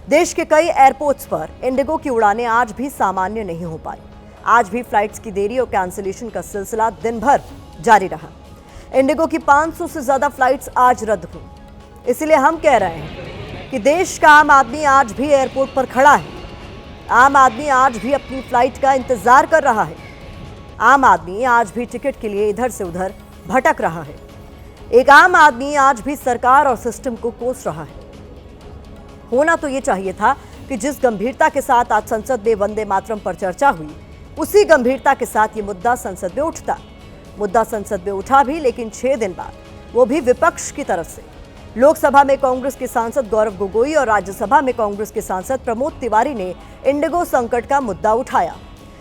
देश के कई एयरपोर्ट्स पर इंडिगो की उड़ानें आज भी सामान्य नहीं हो पाई। आज भी फ्लाइट्स की देरी और कैंसिलेशन का सिलसिला दिन भर जारी रहा। इंडिगो की 500 से ज्यादा फ्लाइट्स आज रद्द हुई। इसलिए हम कह रहे हैं कि देश का आम आदमी आज भी एयरपोर्ट पर खड़ा है। आम आदमी आज भी अपनी फ्लाइट का इंतजार कर रहा है। आम आदमी आज भी टिकट के लिए इधर से उधर भटक रहा है। एक आम आदमी आज भी सरकार और सिस्टम को कोस रहा है। होना तो ये चाहिए था कि जिस गंभीरता के साथ आज संसद में वंदे मातरम पर चर्चा हुई, उसी गंभीरता के साथ ये मुद्दा संसद में उठता। मुद्दा संसद में उठा भी, लेकिन 6 दिन बाद, वो भी विपक्ष की तरफ से। लोकसभा में कांग्रेस के सांसद गौरव गोगोई और राज्यसभा में कांग्रेस के सांसद प्रमोद तिवारी ने इंडिगो संकट का मुद्दा उठाया,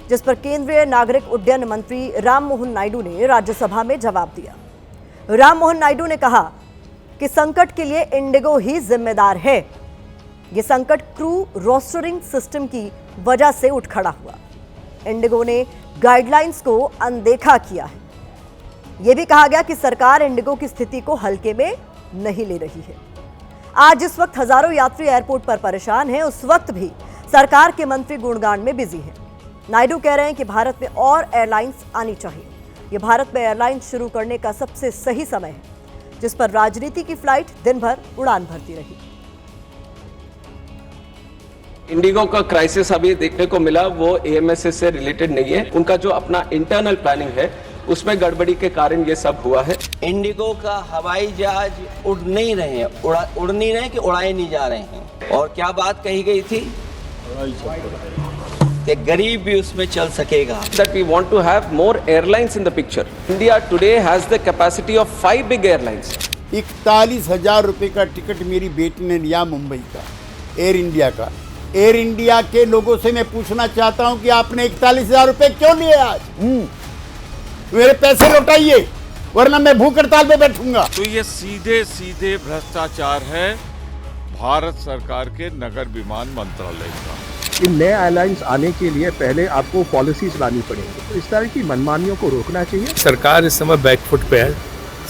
जिस पर केंद्रीय नागरिक उड्डयन मंत्री राममोहन नायडू ने राज्यसभा में जवाब दिया। राममोहन नायडू ने कहा कि संकट के लिए इंडिगो ही जिम्मेदार है। ये संकट क्रू रोस्टरिंग सिस्टम की वजह से उठ खड़ा हुआ। इंडिगो ने गाइडलाइंस को अनदेखा किया है। यह भी कहा गया कि सरकार इंडिगो की स्थिति को हल्के में नहीं ले रही है। आज जिस वक्त हजारों यात्री एयरपोर्ट पर परेशान हैं, उस वक्त भी सरकार के मंत्री गुणगान में बिजी हैं। नायडू कह रहे हैं कि भारत में और एयरलाइंस आनी चाहिए। यह भारत में एयरलाइंस शुरू करने का सबसे सही समय है, जिस पर राजनीति की फ्लाइट दिन भर उड़ान भरती रही। इंडिगो का क्राइसिस अभी देखने को मिला, वो एएमएसएस से रिलेटेड नहीं है। उनका जो अपना इंटरनल प्लानिंग है, उसमें गड़बड़ी के कारण ये सब हुआ है। इंडिगो का हवाई जहाज उड़ नहीं रहे हैं, उड़ नहीं रहे कि उड़ाए नहीं जा रहे हैं। और क्या बात कही गई थी कि गरीब भी उसमें चल सकेगा। That we want to have more airlines in the picture. India today has the capacity of 5 big airlines. 41,000 रुपए का टिकट मेरी बेटी ने लिया मुंबई का, एयर इंडिया का। एयर इंडिया के लोगों से मैं पूछना चाहता हूं कि आपने 41,000 रुपए क्यों लिए आज? मेरे पैसे लौटाइए, वरना मैं भूख हड़ताल पे बैठूंगा। तो ये सीधे सीधे भ्रष्टाचार है भारत सरकार के नगर विमान मंत्रालय का। इन नए एयरलाइंस आने के लिए पहले आपको पॉलिसीज लानी पड़ेगी। तो इस तरह की मनमानियों को रोकना चाहिए। सरकार इस समय बैकफुट पे है।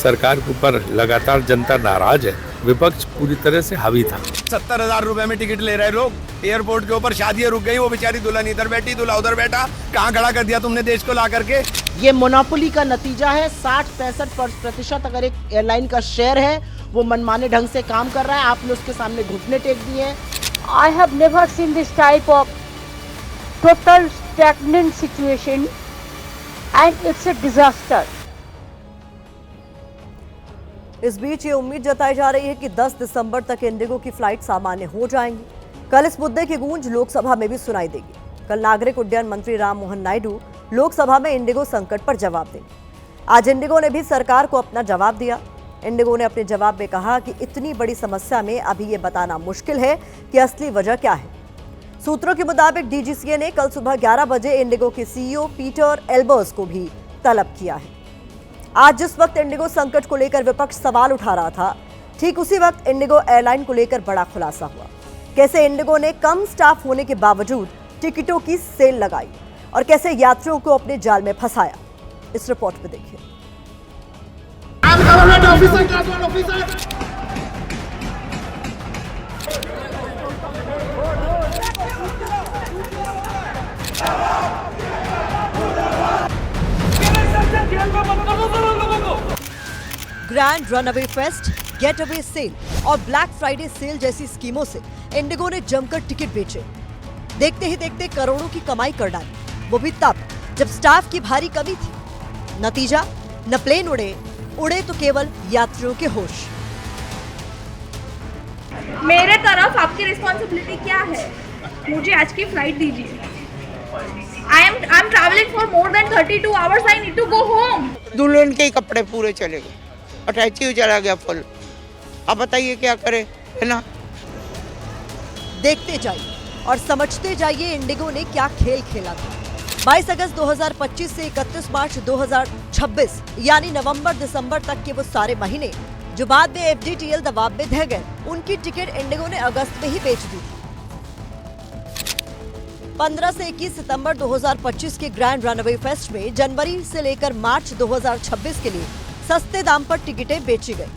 सरकार के ऊपर लगातार जनता नाराज है। विपक्ष पूरी तरह से हावी था। 70,000 रुपए में टिकट ले रहे लोग। एयरपोर्ट के ऊपर शादियां रुक गई, वो बेचारी दुल्हन इधर बैठी, दूल्हा उधर बैठा। कहाँ खड़ा कर दिया तुमने देश को ला करके? ये मोनोपोली का नतीजा है। 60-65% अगर एक एयरलाइन का शेयर है, वो मनमाने ढंग से काम कर रहा है। आपने उसके सामने घुटने टेक दिए हैं। I have never seen this type of total stagnant situation and it's a disaster. इस बीच ये उम्मीद जताई जा रही है कि 10 दिसंबर तक इंडिगो की फ्लाइट सामान्य हो जाएंगी। कल इस मुद्दे की गूंज लोकसभा में भी सुनाई देगी। कल नागरिक उड्डयन मंत्री राममोहन नायडू लोकसभा में इंडिगो संकट पर जवाब देंगे। आज इंडिगो ने भी सरकार को अपना जवाब दिया। इंडिगो ने अपने जवाब में कहा कि इतनी बड़ी समस्या में अभी ये बताना मुश्किल है कि असली वजह क्या है। सूत्रों के मुताबिक डीजीसीए ने कल सुबह 11 बजे इंडिगो के सीईओ पीटर एल्बर्स को भी तलब किया है। आज जिस वक्त इंडिगो संकट को लेकर विपक्ष सवाल उठा रहा था, ठीक उसी वक्त इंडिगो एयरलाइन को लेकर बड़ा खुलासा हुआ। कैसे इंडिगो ने कम स्टाफ होने के बावजूद टिकटों की सेल लगाई और कैसे यात्रियों को अपने जाल में फंसाया, इस रिपोर्ट में देखिए। Grand runaway fest, get away sale और ब्लैक फ्राइडे सेल जैसी स्कीमों से इंडिगो ने जमकर टिकट बेचे। देखते ही देखते करोड़ों की कमाई कर डाली, वो भी तब जब स्टाफ की भारी कमी थी। नतीजा, न प्लेन उड़े तो केवल यात्रियों के होश। मेरे तरफ आपकी रिस्पॉन्सिबिलिटी क्या है? मुझे आज की फ्लाइट दीजिए। I'm traveling for more than 32 hours. I need to go home. दुल्हन के कपड़े पूरे चले गए, अटैची चला गया फुल। अब बताइए क्या करे, है ना? देखते जाइए और समझते जाइए इंडिगो ने क्या खेल खेला था। 22 अगस्त 2025 से 31 मार्च 2026 यानी नवंबर दिसंबर तक के वो सारे महीने जो बाद में एफडीटीएल दबाव में ढह गए, उनकी टिकट इंडिगो ने अगस्त में ही बेच दी थी। 15 से 21 सितंबर 2025 के ग्रैंड रनअवे फेस्ट में जनवरी से लेकर मार्च 2026 के लिए सस्ते दाम पर टिकटें बेची गई।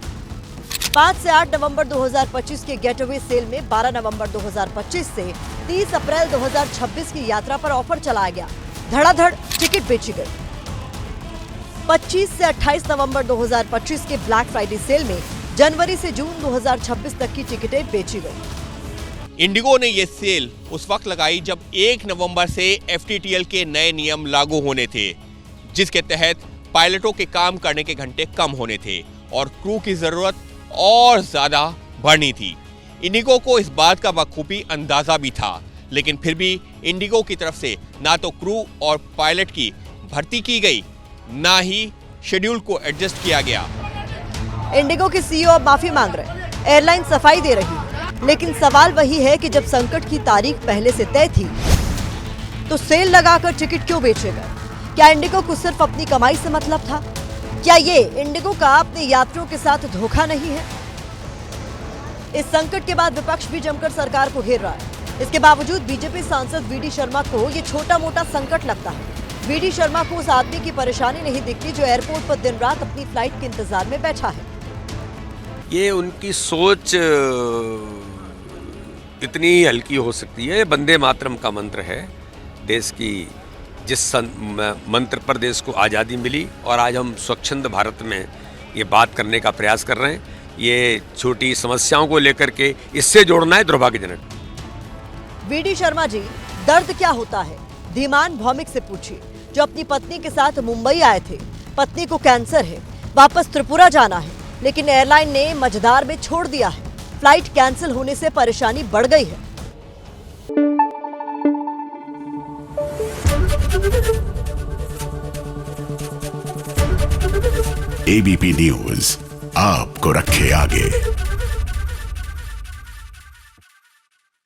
5 से 8 नवंबर 2025 के गेटअवे सेल में 12 नवंबर 2025 से 30 अप्रैल 2026 की यात्रा पर ऑफर चलाया गया। धड़ाधड़ टिकट बेची गई। 25 से 28 नवंबर 2025 के ब्लैक फ्राइडे सेल में जनवरी से जून 2026 तक की टिकटें बेची गई। इंडिगो ने ये सेल उस वक्त लगाई जब 1 नवंबर से FTTL के नए नियम लागू होने थे, जिसके तहत पायलटों के काम करने के घंटे कम होने थे और क्रू की जरूरत और ज्यादा बढ़नी थी। इंडिगो को इस बात का बखूबी अंदाजा भी था, लेकिन फिर भी इंडिगो की तरफ से ना तो क्रू और पायलट की भर्ती की गई, ना ही शेड्यूल को एडजस्ट किया गया। इंडिगो के CEO अब माफी मांग रहे, एयरलाइन सफाई दे रही, लेकिन सवाल वही है कि जब संकट की तारीख पहले से तय थी तो सेल लगाकर टिकट क्यों बेचे गए? क्या इंडिगो को सिर्फ अपनी कमाई से मतलब था? क्या ये इंडिगो का अपने यात्रियों के साथ धोखा नहीं है? इस संकट के बाद विपक्ष भी जमकर सरकार को घेर रहा है। इसके बावजूद बीजेपी सांसद VD शर्मा को ये छोटा मोटा संकट लगता है। VD शर्मा को उस आदमी की परेशानी नहीं दिखती जो एयरपोर्ट पर दिन रात अपनी फ्लाइट के इंतजार में बैठा है। ये उनकी सोच इतनी हल्की हो सकती है। वंदे मातरम का मंत्र है देश की, जिस मंत्र पर देश को आज़ादी मिली और आज हम स्वच्छंद भारत में ये बात करने का प्रयास कर रहे हैं। ये छोटी समस्याओं को लेकर के इससे जोड़ना है दुर्भाग्यजनक। VD शर्मा जी, दर्द क्या होता है धीमान भौमिक से पूछिए, जो अपनी पत्नी के साथ मुंबई आए थे। पत्नी को कैंसर है, वापस त्रिपुरा जाना है, लेकिन एयरलाइन ने मझदार में छोड़ दिया है। फ्लाइट कैंसिल होने से परेशानी बढ़ गई है। ABP न्यूज आपको रखे आगे।